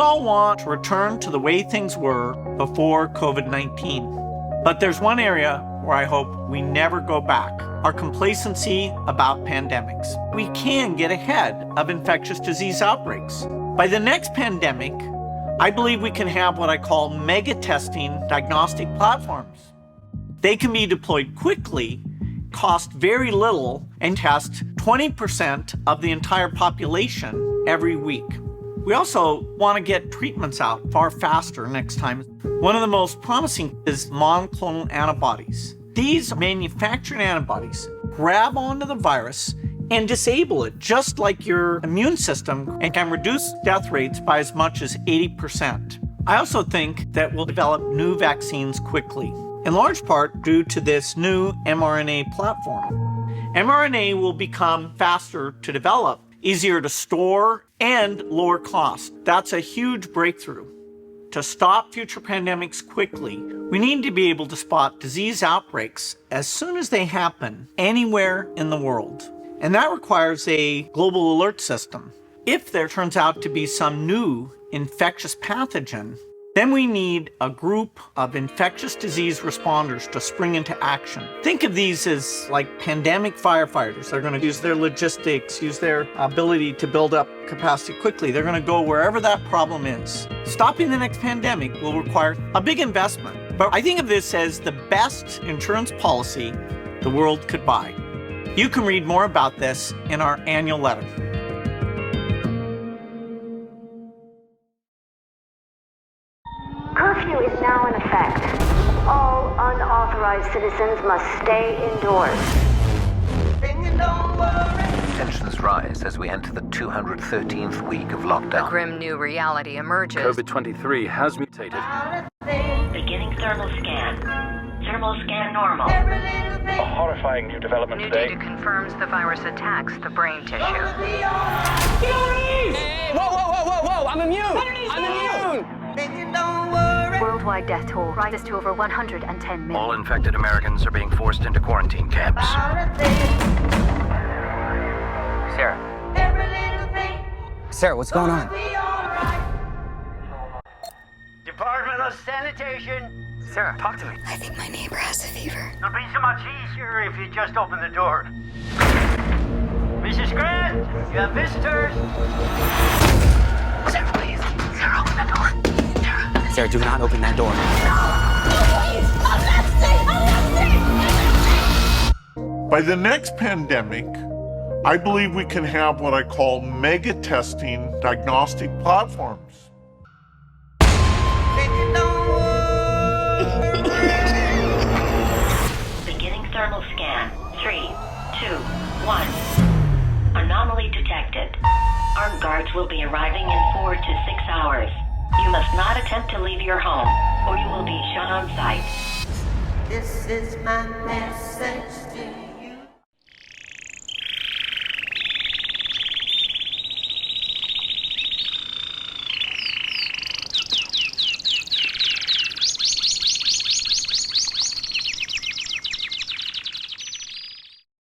all want to return to the way things were before COVID-19. But there's one area where I hope we never go back: our complacency about pandemics. We can get ahead of infectious disease outbreaks. By the next pandemic, I believe we can have what I call mega testing diagnostic platforms. They can be deployed quickly, cost very little, and test 20% of the entire population every week. We also want to get treatments out far faster next time. One of the most promising is monoclonal antibodies. These manufactured antibodies grab onto the virus and disable it, just like your immune system, and can reduce death rates by as much as 80%. I also think that we'll develop new vaccines quickly, in large part due to this new mRNA platform. mRNA will become faster to develop, easier to store, and lower cost. That's a huge breakthrough. To stop future pandemics quickly, we need to be able to spot disease outbreaks as soon as they happen anywhere in the world. And that requires a global alert system. If there turns out to be some new infectious pathogen, then we need a group of infectious disease responders to spring into action. Think of these as like pandemic firefighters. They're going to use their logistics, use their ability to build up capacity quickly. They're going to go wherever that problem is. Stopping the next pandemic will require a big investment, but I think of this as the best insurance policy the world could buy. You can read more about this in our annual letter. Curfew is now in effect. All unauthorized citizens must stay indoors. Tensions rise as we enter the 213th week of lockdown. A grim new reality emerges. COVID-23 has mutated. Beginning thermal scan. Thermal scan normal. A horrifying new development New today. data confirms the virus attacks the brain tissue. Hey, whoa! I'm immune! Worldwide death toll rises to over 110 million. All infected Americans are being forced into quarantine camps. Sarah, what's going on? Department of Sanitation. Sarah, talk to me. I think my neighbor has a fever. It'll be so much easier if you just open the door. Mrs. Grant, you have visitors. Sarah, please. Sarah, open that door. Sarah, do not open that door. By the next pandemic, I believe we can have what I call mega testing diagnostic platforms. Beginning thermal scan. 3, 2, 1. Anomaly detected. Armed guards will be arriving in 4 to 6 hours. You must not attempt to leave your home, or you will be shot on sight. This is my message